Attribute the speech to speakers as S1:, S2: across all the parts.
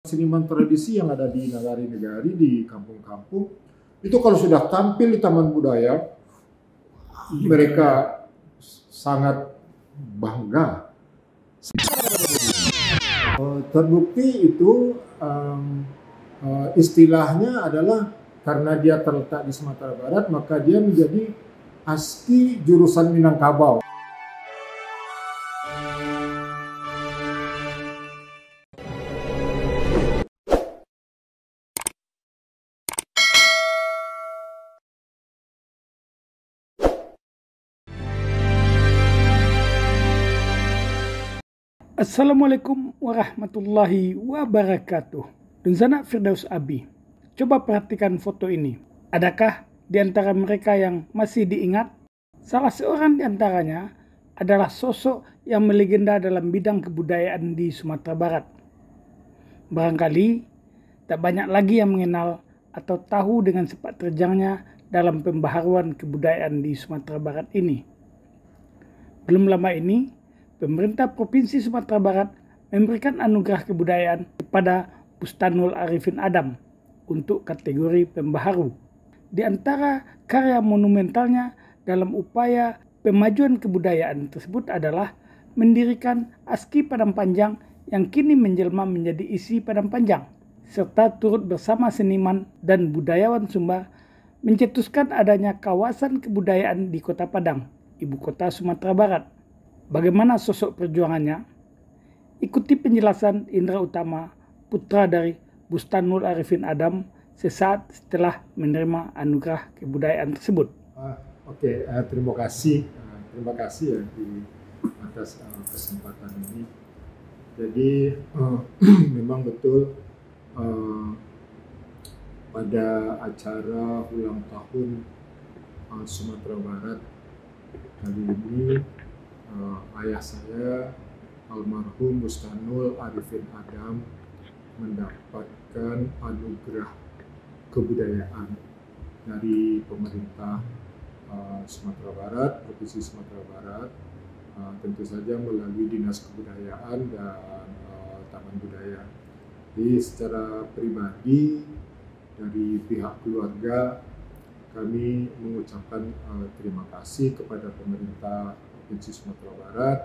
S1: Seniman tradisi yang ada di nagari-nagari, di kampung-kampung, itu kalau sudah tampil di taman budaya, mereka sangat bangga. Terbukti itu istilahnya adalah karena dia terletak di Sumatera Barat, maka dia menjadi ASKI jurusan Minangkabau.
S2: Assalamualaikum warahmatullahi wabarakatuh. Dan sana Firdaus Abi. Coba perhatikan foto ini. Adakah di antara mereka yang masih diingat? Salah seorang di antaranya adalah sosok yang melegenda dalam bidang kebudayaan di Sumatera Barat. Barangkali tak banyak lagi yang mengenal atau tahu dengan sepak terjangnya dalam pembaharuan kebudayaan di Sumatera Barat ini. Belum lama ini, pemerintah Provinsi Sumatera Barat memberikan anugerah kebudayaan kepada Bustanul Arifin Adam untuk kategori pembaharu. Di antara karya monumentalnya dalam upaya pemajuan kebudayaan tersebut adalah mendirikan ASKI Padang Panjang yang kini menjelma menjadi ISI Padang Panjang, serta turut bersama seniman dan budayawan Sumba mencetuskan adanya kawasan kebudayaan di Kota Padang, ibu kota Sumatera Barat. Bagaimana sosok perjuangannya? Ikuti penjelasan Indra Utama, putra dari Bustanul Arifin Adam, sesaat setelah menerima anugerah kebudayaan tersebut.
S1: Terima kasih ya di atas kesempatan ini. Jadi memang betul pada acara ulang tahun Sumatera Barat kali ini, ayah saya almarhum Bustanul Arifin Adam mendapatkan anugerah kebudayaan dari pemerintah Sumatera Barat, Provinsi Sumatera Barat, tentu saja melalui Dinas Kebudayaan dan Taman Budaya. Jadi secara pribadi dari pihak keluarga kami mengucapkan terima kasih kepada pemerintah Provinsi Sumatera Barat,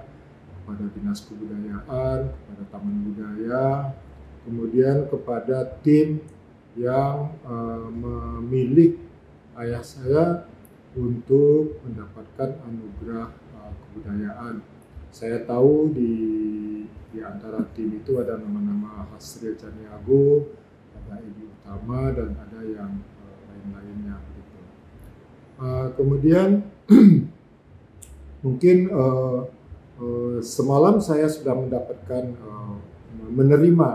S1: kepada Dinas Kebudayaan, kepada Taman Budaya, kemudian kepada tim yang memilih ayah saya untuk mendapatkan anugerah kebudayaan. Saya tahu di antara tim itu ada nama-nama Hasril Caniago, ada Ibu Utama, dan ada yang lain-lainnya. Gitu. Kemudian mungkin semalam saya sudah mendapatkan menerima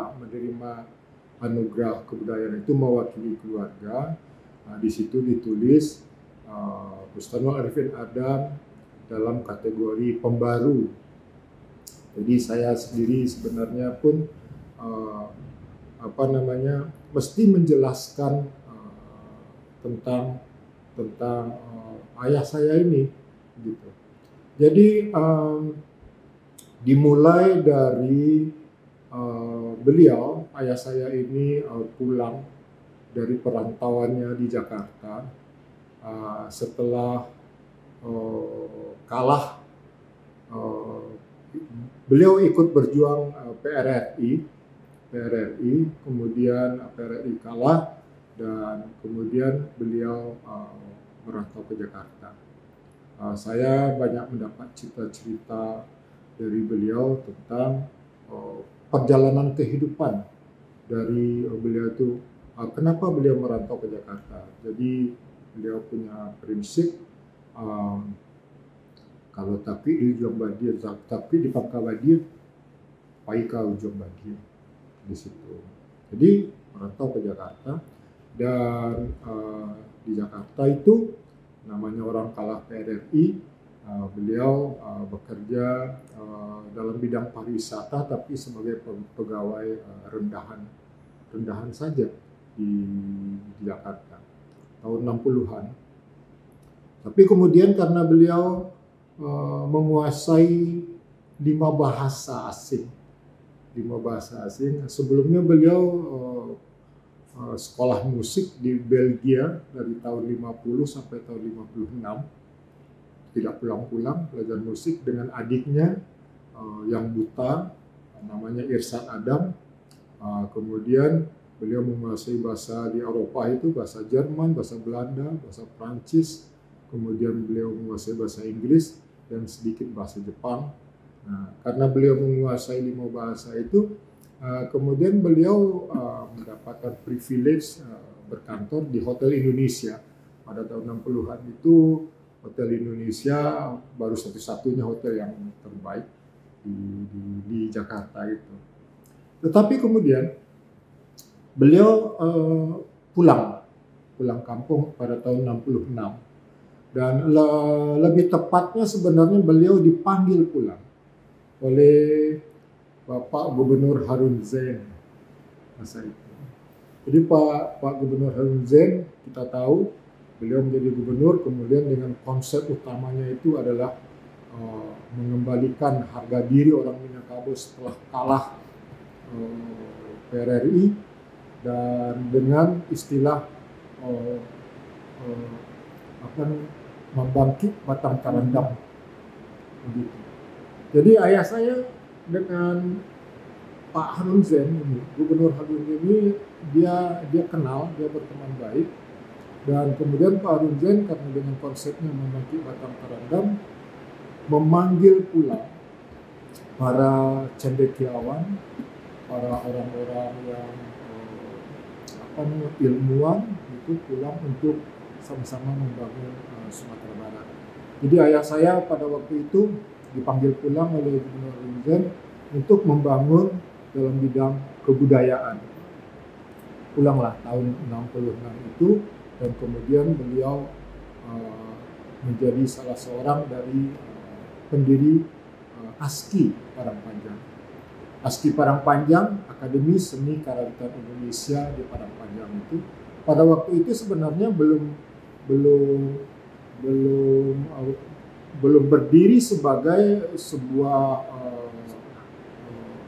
S1: anugerah kebudayaan itu mewakili keluarga. Di situ ditulis Bustanul Arifin Adam dalam kategori pembaru. Jadi saya sendiri sebenarnya pun mesti menjelaskan tentang ayah saya ini, gitu. Jadi dimulai dari beliau, ayah saya ini pulang dari perantauannya di Jakarta setelah kalah. Beliau ikut berjuang PRRI, kemudian PRRI kalah dan kemudian beliau merantau ke Jakarta. Saya banyak mendapat cerita-cerita dari beliau tentang perjalanan kehidupan dari beliau itu. Kenapa beliau merantau ke Jakarta? Jadi beliau punya prinsip kalau tapi di ujung badia, tapi di pangkal badia, paika ujung badia di situ. Jadi merantau ke Jakarta dan di Jakarta itu namanya orang kalah PRRI, beliau bekerja dalam bidang pariwisata tapi sebagai pegawai rendahan saja di Jakarta tahun 60-an. Tapi kemudian karena beliau menguasai 5 bahasa asing, 5 bahasa asing. Sebelumnya beliau sekolah musik di Belgia dari tahun 50 sampai tahun 56. Tidak pulang-pulang belajar musik dengan adiknya yang buta, namanya Irsan Adam. Kemudian beliau menguasai bahasa di Eropa itu, bahasa Jerman, bahasa Belanda, bahasa Prancis. Kemudian beliau menguasai bahasa Inggris dan sedikit bahasa Jepang. Nah, karena beliau menguasai 5 bahasa itu, kemudian beliau mendapatkan privilege berkantor di Hotel Indonesia. Pada tahun 60-an itu Hotel Indonesia baru satu-satunya hotel yang terbaik di Jakarta itu. Tetapi kemudian beliau pulang kampung pada tahun 66. Dan lebih tepatnya sebenarnya beliau dipanggil pulang oleh Bapak Gubernur Harun Zain masa itu. Jadi Pak Gubernur Harun Zain, kita tahu beliau menjadi gubernur, kemudian dengan konsep utamanya itu adalah mengembalikan harga diri orang Minangkabau setelah kalah PRRI, dan dengan istilah membangkit batang Karandam. Begitu. Jadi ayah saya dengan Pak Harun Zain ini, Gubernur Harun ini, dia kenal, dia berteman baik. Dan kemudian Pak Harun Zain karena dengan konsepnya membangkit batang Karandam, memanggil pula para cendekiawan, para orang-orang yang ilmuwan itu pulang untuk sama-sama membangun Sumatera Barat. Jadi ayah saya pada waktu itu dipanggil pulang oleh Gubernur Harun Zain untuk membangun dalam bidang kebudayaan. Pulanglah tahun 66 itu, dan kemudian beliau menjadi salah seorang dari pendiri ASKI Padangpanjang. ASKI Padangpanjang, Akademi Seni Karawitan Indonesia di Padangpanjang itu pada waktu itu sebenarnya belum berdiri sebagai sebuah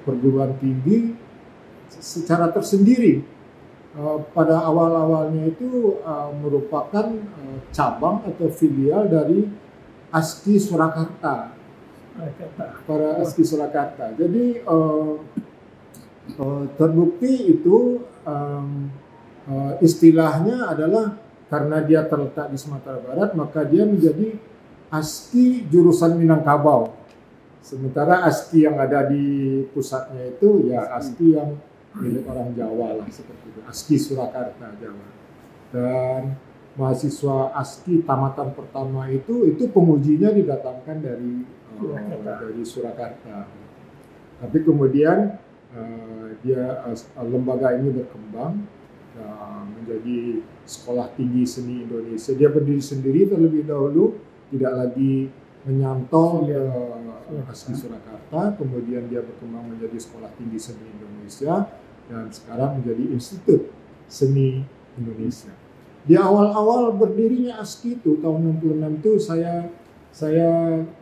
S1: perguruan tinggi secara tersendiri. Pada awal-awalnya itu merupakan cabang atau filial dari ASKI Surakarta. Para ASKI Surakarta. Jadi terbukti itu istilahnya adalah karena dia terletak di Sumatera Barat, maka dia menjadi ASKI jurusan Minangkabau. Sementara ASKI yang ada di pusatnya itu ya ASKI yang milik orang Jawa lah, seperti itu. ASKI Surakarta Jawa. Dan mahasiswa ASKI tamatan pertama itu pengujinya didatangkan dari Surakarta. Tapi kemudian lembaga ini berkembang menjadi Sekolah Tinggi Seni Indonesia. Dia berdiri sendiri terlebih dahulu, tidak lagi menyantol ASKI Surakarta, kemudian dia berkembang menjadi Sekolah Tinggi Seni Indonesia, dan sekarang menjadi Institut Seni Indonesia. Di awal-awal berdirinya ASKI itu tahun 66 itu saya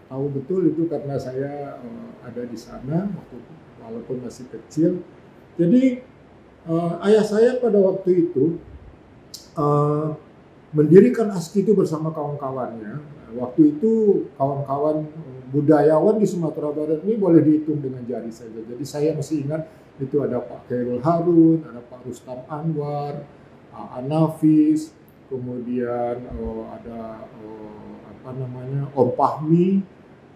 S1: tahu betul itu karena saya ada di sana walaupun masih kecil. Jadi ayah saya pada waktu itu mendirikan ASKI itu bersama kawan-kawannya. Waktu itu kawan-kawan budayawan di Sumatera Barat ini boleh dihitung dengan jari saja. Jadi saya masih ingat itu ada Pak Khairul Harun, ada Pak Rustam Anwar, Anafis, kemudian ada Om Fahmi,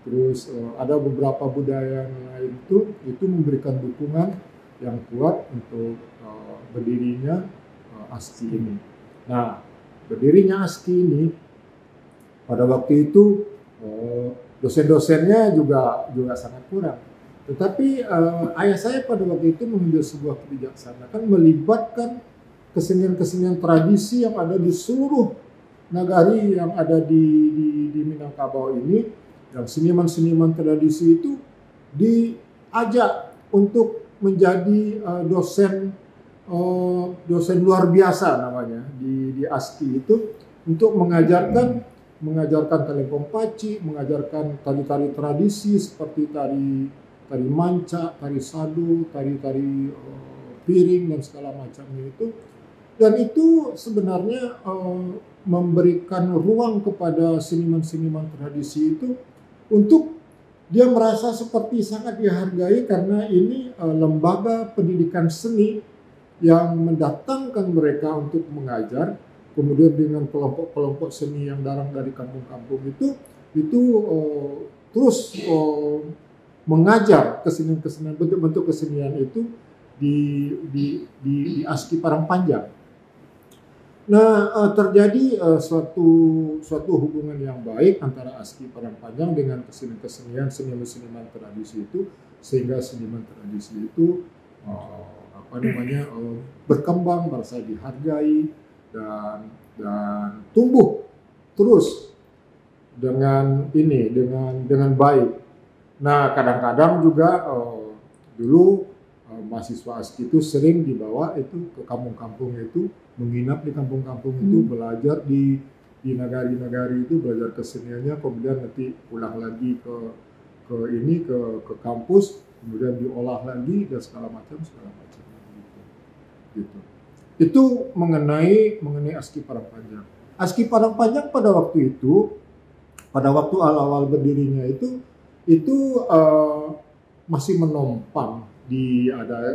S1: terus ada beberapa budayawan lain itu memberikan dukungan yang kuat untuk berdirinya ASKI ini. Nah, berdirinya ASKI ini pada waktu itu dosen-dosennya juga sangat kurang. Tetapi ayah saya pada waktu itu mengambil sebuah kebijaksanaan melibatkan kesenian-kesenian tradisi yang ada di seluruh nagari yang ada di Minangkabau ini, dan seniman-seniman tradisi itu diajak untuk menjadi dosen luar biasa namanya di ASKI itu, untuk mengajarkan talempong paci, mengajarkan tari-tari tradisi seperti tari tari manca, tari sadu, tari-tari piring dan segala macamnya itu. Dan itu sebenarnya memberikan ruang kepada seniman-seniman tradisi itu untuk dia merasa seperti sangat dihargai karena ini lembaga pendidikan seni yang mendatangkan mereka untuk mengajar. Kemudian dengan kelompok-kelompok seni yang datang dari kampung-kampung itu terus mengajar kesenian-kesenian, bentuk-bentuk kesenian itu di ASKI Parangpanjang. Nah, terjadi suatu hubungan yang baik antara ASKI Parangpanjang dengan kesenian-kesenian, seniman-seniman tradisi itu, sehingga seniman tradisi itu berkembang, merasa dihargai dan tumbuh terus dengan baik. Nah, kadang-kadang juga dulu mahasiswa ASKI itu sering dibawa itu ke kampung-kampung itu, menginap di kampung-kampung itu, belajar di nagari-nagari itu, belajar keseniannya, kemudian nanti pulang lagi ke kampus, kemudian diolah lagi dan segala macam gitu. Itu mengenai ASKI Parangpanjang. ASKI Parangpanjang pada waktu awal-awal berdirinya itu masih menompang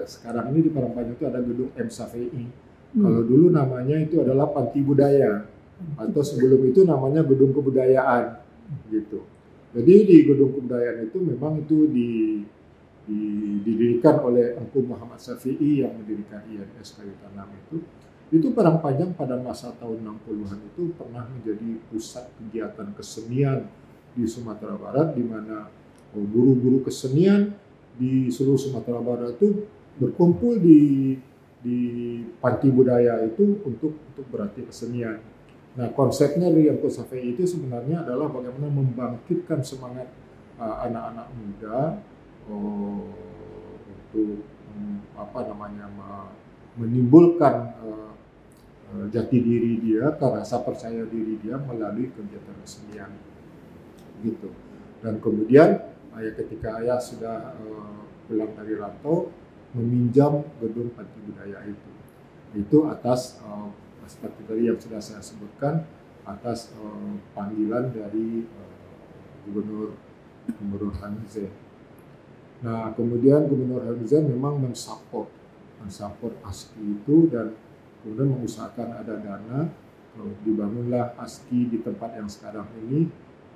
S1: sekarang ini di Parangpanjang itu ada gedung M. Safei. Kalau dulu namanya itu adalah Panti Budaya, atau sebelum itu namanya Gedung Kebudayaan gitu. Jadi di Gedung Kebudayaan itu memang itu didirikan oleh Engku Muhammad Syafi'i yang mendirikan IMS Kayu Tanam itu Parangpanjang pada masa tahun 60-an itu pernah menjadi pusat kegiatan kesenian di Sumatera Barat, di mana guru-guru kesenian di seluruh Sumatera Barat itu berkumpul di Panti Budaya itu untuk berlatih kesenian. Nah, konsepnya dari Engku Syafi'i itu sebenarnya adalah bagaimana membangkitkan semangat anak-anak muda untuk menimbulkan jati diri dia, rasa percaya diri dia melalui kegiatan kesenian gitu. Dan kemudian ketika ayah sudah pulang dari rantau, meminjam gedung Panti Budaya itu atas seperti tadi yang sudah saya sebutkan, atas panggilan dari Gubernur Hamzah. Nah, kemudian Gubernur Hamzah memang mensupport ASKI itu, dan kemudian mengusahakan ada dana, dibangunlah ASKI di tempat yang sekarang ini.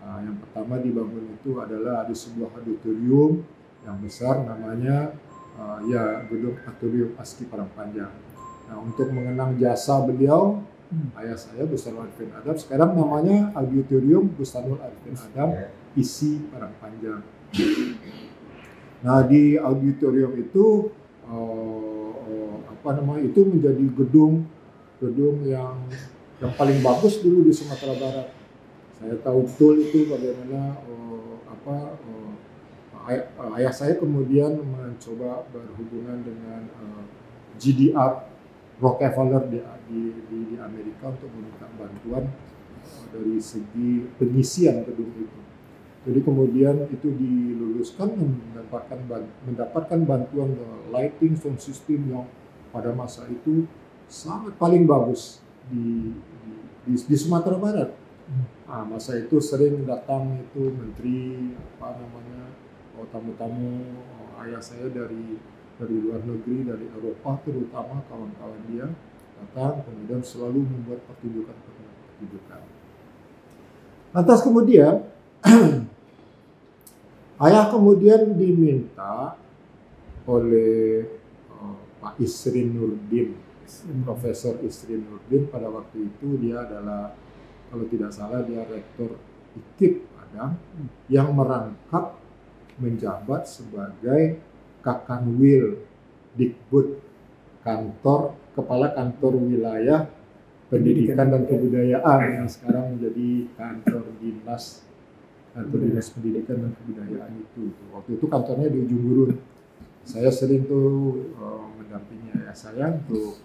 S1: Yang pertama dibangun itu adalah di sebuah auditorium yang besar, namanya Gedung Auditorium ASKI Parangpanjang. Nah, untuk mengenang jasa beliau, ayah saya Bustanul Arifin Adam, sekarang namanya Auditorium Bustanul Arifin Adam ISI Parangpanjang. Nah, di auditorium itu itu menjadi gedung yang paling bagus dulu di Sumatera Barat. Saya tahu betul itu bagaimana ayah saya kemudian mencoba berhubungan dengan GDR Rockefeller di Amerika untuk meminta bantuan dari segi pengisian gedung itu. Jadi kemudian itu diluluskan dan mendapatkan bantuan lighting sound system yang pada masa itu sangat paling bagus di Sumatera Barat. Nah, masa itu sering datang itu menteri tamu-tamu ayah saya dari luar negeri, dari Eropa terutama, kawan-kawan dia datang, kemudian selalu membuat pertunjukan. Lantas kemudian ayah kemudian diminta oleh Pak Isrin Nurdin, Profesor Isrin Nurdin. Pada waktu itu dia adalah, kalau tidak salah, dia rektor IKIP Padang, yang merangkap menjabat sebagai Kakanwil Dikbud, kepala kantor wilayah pendidikan dan kebudayaan, yang sekarang menjadi kantor dinas pendidikan dan kebudayaan itu. Waktu itu kantornya di Ujung Gurun. Saya sering tuh mendampingi ayah saya untuk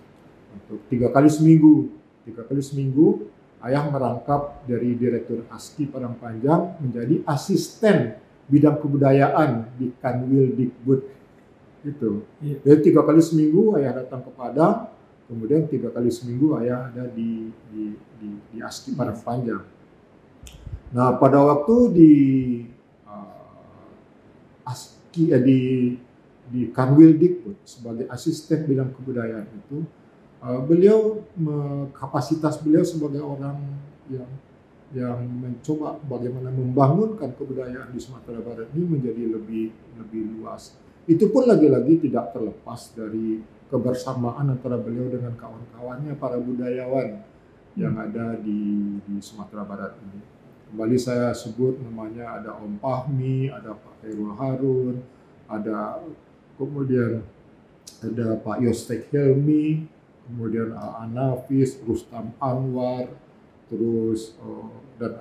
S1: 3 kali seminggu ayah merangkap dari Direktur ASKI Parangpanjang menjadi asisten bidang kebudayaan di Kanwil Dikbud itu.
S2: Iya.
S1: Jadi 3 kali seminggu ayah datang ke Padang, kemudian 3 kali seminggu ayah ada di ASKI Padang Panjang. Nah, pada waktu di ASKI di Kanwil Dikbud sebagai asisten bidang kebudayaan itu, beliau kapasitas beliau sebagai orang yang mencoba bagaimana membangunkan kebudayaan di Sumatera Barat ini menjadi lebih luas. Itu pun lagi-lagi tidak terlepas dari kebersamaan antara beliau dengan kawan-kawannya para budayawan yang ada di Sumatera Barat ini. Kembali saya sebut namanya, ada Om Fahmi, ada Pak Khairul Harun, kemudian ada Pak Yostek Helmi, kemudian Anafis, Rustam Anwar, terus dan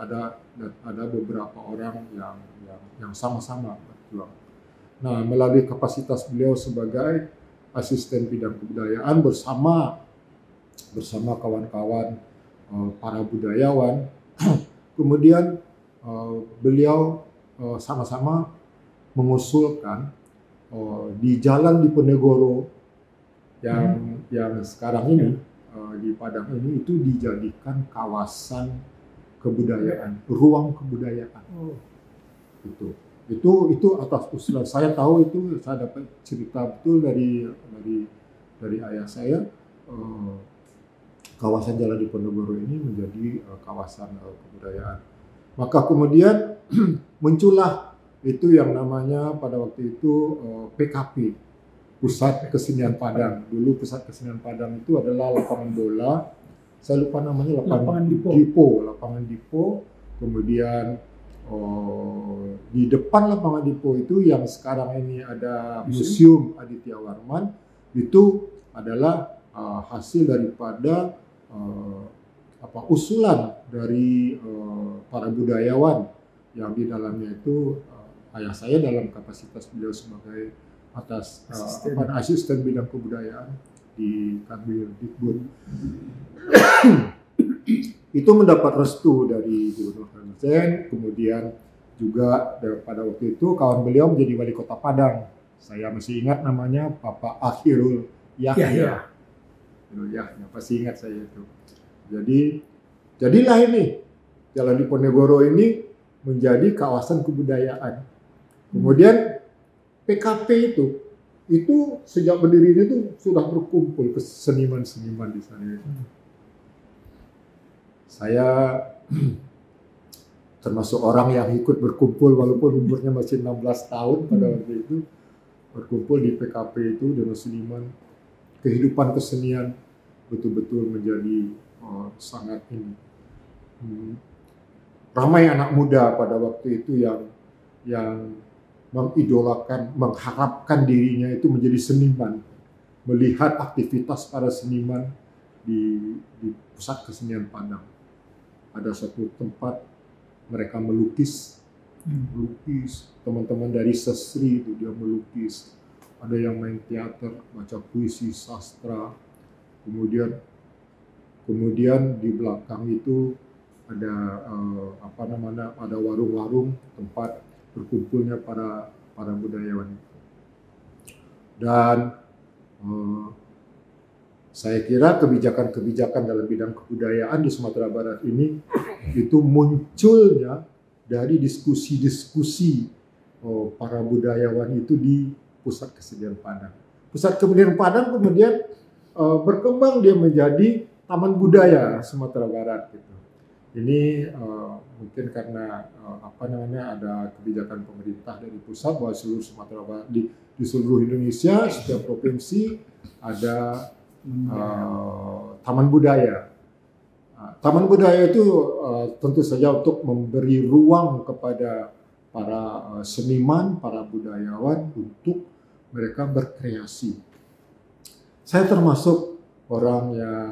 S1: ada beberapa orang yang sama-sama berjuang. Nah, melalui kapasitas beliau sebagai asisten bidang kebudayaan bersama kawan-kawan para budayawan, kemudian beliau sama-sama mengusulkan di Jalan Diponegoro yang sekarang ini di Padang ini itu dijadikan kawasan kebudayaan, ruang kebudayaan. Itu atas usulan saya tahu, itu saya dapat cerita betul dari ayah saya, kawasan Jalan Diponegoro ini menjadi kawasan kebudayaan. Maka kemudian muncullah itu yang namanya pada waktu itu PKP, Pusat Kesenian Padang. Dulu Pusat Kesenian Padang itu adalah lapangan bola, saya lupa namanya, lapangan Dipo. Kemudian di depan lapangan Dipo itu yang sekarang ini ada Museum Aditya Warman, itu adalah hasil daripada usulan dari para budayawan yang di dalamnya itu ayah saya dalam kapasitas beliau sebagai asisten bidang kebudayaan di Kanwil Dikbud. Itu mendapat restu dari Gubernur Hansen, kemudian juga pada waktu itu kawan beliau menjadi wali kota Padang. Saya masih ingat namanya Bapak Akhirul Yahya. Pasti ingat saya itu. Jadilah ini Jalan Diponegoro ini menjadi kawasan kebudayaan. Kemudian PKP itu sejak berdirinya itu sudah berkumpul ke seniman-seniman di sana. Saya termasuk orang yang ikut berkumpul walaupun umurnya masih 16 tahun pada waktu itu, berkumpul di PKP itu dengan seniman. Kehidupan kesenian betul-betul menjadi sangat ramai anak muda pada waktu itu yang mengidolakan, mengharapkan dirinya itu menjadi seniman, melihat aktivitas para seniman di Pusat Kesenian Padang. Ada satu tempat mereka melukis, teman-teman dari sasri itu dia melukis, ada yang main teater, baca puisi, sastra, kemudian di belakang itu ada ada warung-warung tempat berkumpulnya para budayawan itu. Dan saya kira kebijakan-kebijakan dalam bidang kebudayaan di Sumatera Barat ini itu munculnya dari diskusi-diskusi para budayawan itu di Pusat Kesenian Padang. Pusat Kesenian Padang kemudian berkembang, dia menjadi Taman Budaya Sumatera Barat gitu. Ini mungkin karena ada kebijakan pemerintah dari pusat bahwa seluruh Sumatera Barat di seluruh Indonesia, setiap provinsi ada Taman Budaya. Taman Budaya itu tentu saja untuk memberi ruang kepada para seniman, para budayawan untuk mereka berkreasi. Saya termasuk orang yang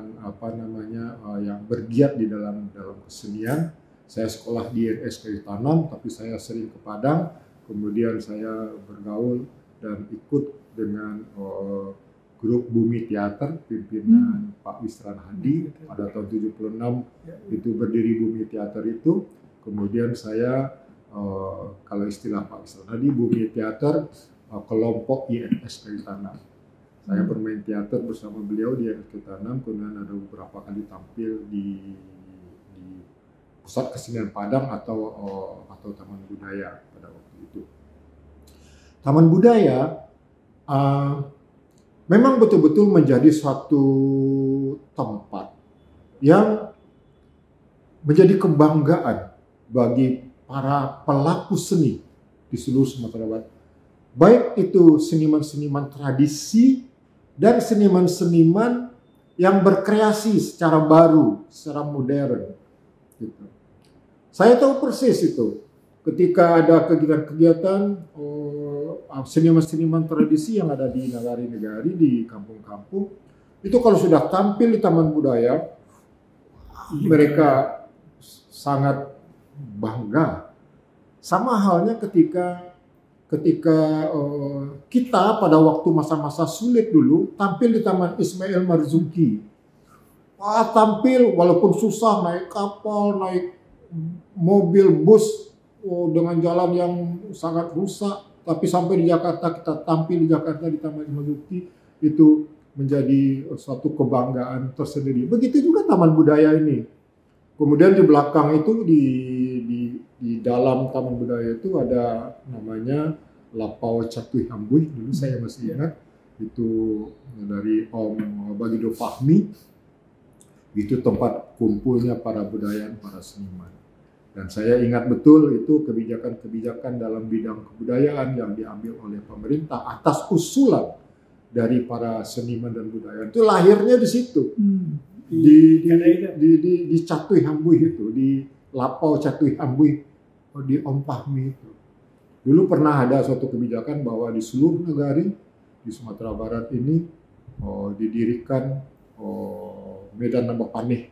S1: yang bergiat di dalam kesenian. Saya sekolah di INS Kayu Tanam, tapi saya sering ke Padang. Kemudian saya bergaul dan ikut dengan grup Bumi Teater pimpinan Pak Wisran Hadi pada tahun 76 itu berdiri Bumi Teater itu. Kemudian saya kalau istilah Pak Islan tadi Bumi Teater kelompok IMS Kayu Tanam. Saya bermain teater bersama beliau di IMS Kayu Tanam, kemudian ada beberapa kali tampil di Pusat Kesenian Padang atau Taman Budaya pada waktu itu. Taman Budaya memang betul-betul menjadi suatu tempat yang menjadi kebanggaan bagi para pelaku seni di seluruh Sumatera Barat. Baik itu seniman-seniman tradisi dan seniman-seniman yang berkreasi secara baru, secara modern. Gitu. Saya tahu persis itu. Ketika ada kegiatan-kegiatan seniman-seniman tradisi yang ada di negari-negari, di kampung-kampung, itu kalau sudah tampil di Taman Budaya, mereka sangat bangga. Sama halnya ketika kita pada waktu masa-masa sulit dulu tampil di Taman Ismail Marzuki. Tampil walaupun susah, naik kapal, naik mobil, bus, dengan jalan yang sangat rusak, tapi sampai di Jakarta, kita tampil di Jakarta di Taman Marzuki, itu menjadi suatu kebanggaan tersendiri. Begitu juga Taman Budaya ini. Kemudian di belakang itu di dalam Taman Budaya itu ada namanya Lapau Catuy Hambuy, dulu saya masih ingat, itu dari Om Bagido Fahmi. Itu tempat kumpulnya para budayawan, para seniman. Dan saya ingat betul itu kebijakan-kebijakan dalam bidang kebudayaan yang diambil oleh pemerintah atas usulan dari para seniman dan budayawan. Itu lahirnya di situ. Di Catuy Hambuy itu, di Lapau Catuy Hambuy, di Om Fahmi itu. Dulu pernah ada suatu kebijakan bahwa di seluruh negari di Sumatera Barat ini didirikan Medan Nambah Paneh.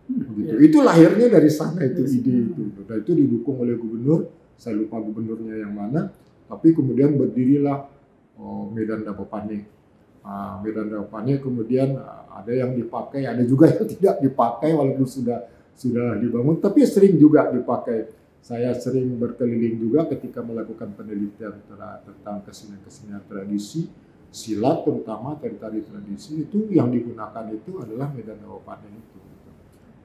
S1: Gitu. Itu lahirnya dari sana itu ide itu. Dan itu didukung oleh gubernur, saya lupa gubernurnya yang mana, tapi kemudian berdirilah Medan Nambah Paneh. Medan Nambah Paneh kemudian ada yang dipakai, ada juga yang tidak dipakai walaupun sudah dibangun, tapi sering juga dipakai. Saya sering berkeliling juga ketika melakukan penelitian tentang kesenian tradisi, silat terutama tari tradisi, itu yang digunakan itu adalah Medan Nambah Paneh itu.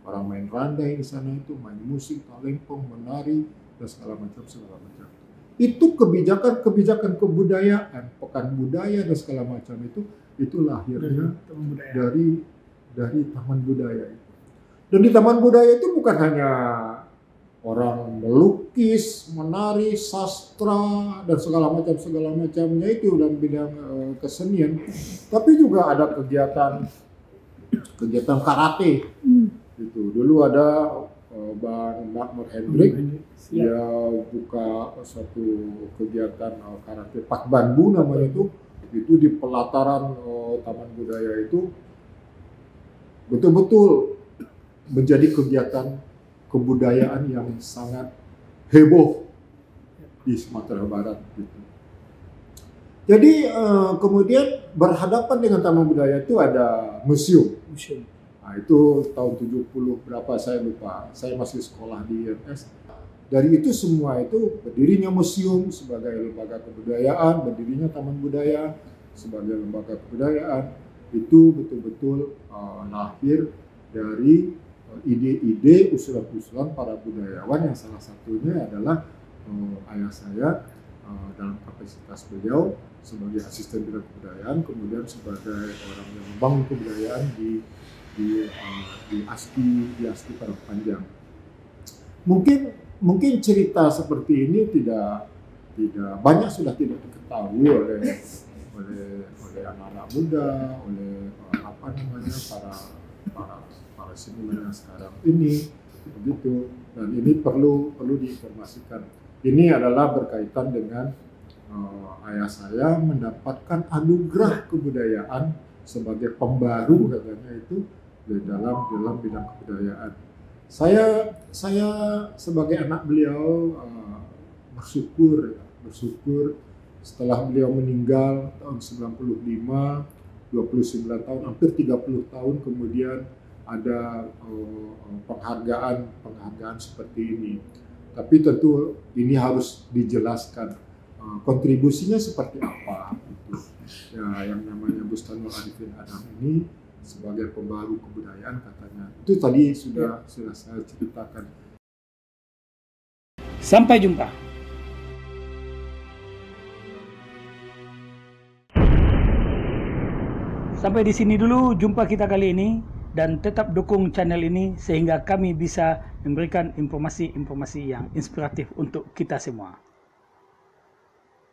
S1: Orang main randai di sana itu, main musik, talempong, menari, dan segala macam. Itu kebijakan kebudayaan, pekan budaya dan segala macam itu lahirnya dari Taman Budaya itu. Dan di Taman Budaya itu bukan hanya orang melukis, menari, sastra dan segala macamnya itu dalam bidang kesenian, tapi juga ada kegiatan karate. Itu dulu ada Bang Makmur Hendrik, dia buka suatu kegiatan karate Pak Bambu namanya itu di pelataran Taman Budaya itu betul-betul menjadi kegiatan kebudayaan yang sangat heboh di Sumatera Barat gitu. Jadi kemudian berhadapan dengan Taman Budaya itu ada museum. Nah, itu tahun 70 berapa saya lupa. Saya masih sekolah di IMS. Dari itu semua itu berdirinya museum sebagai lembaga kebudayaan, berdirinya Taman Budaya sebagai lembaga kebudayaan, itu betul-betul lahir dari ide-ide, usulan-usulan para budayawan yang salah satunya adalah ayah saya dalam kapasitas beliau sebagai asisten bidang kebudayaan, kemudian sebagai orang yang membangun kebudayaan di ASKI Padang Panjang. Mungkin cerita seperti ini tidak banyak sudah tidak diketahui oleh anak-anak muda, oleh para seniman yang sekarang ini begitu. Dan ini perlu diinformasikan. Ini adalah berkaitan dengan ayah saya mendapatkan anugerah kebudayaan sebagai pembaru katanya itu di dalam bidang kebudayaan. Saya sebagai anak beliau bersyukur setelah beliau meninggal tahun 95, 29 tahun, hampir 30 tahun kemudian ada penghargaan seperti ini. Tapi tentu ini harus dijelaskan kontribusinya seperti apa. Gitu. Ya, yang namanya Bustanul Arifin Adam ini sebagai pembaru kebudayaan katanya. Itu tadi sudah saya ceritakan.
S2: Sampai jumpa. Sampai di sini dulu jumpa kita kali ini, dan tetap dukung channel ini sehingga kami bisa memberikan informasi-informasi yang inspiratif untuk kita semua.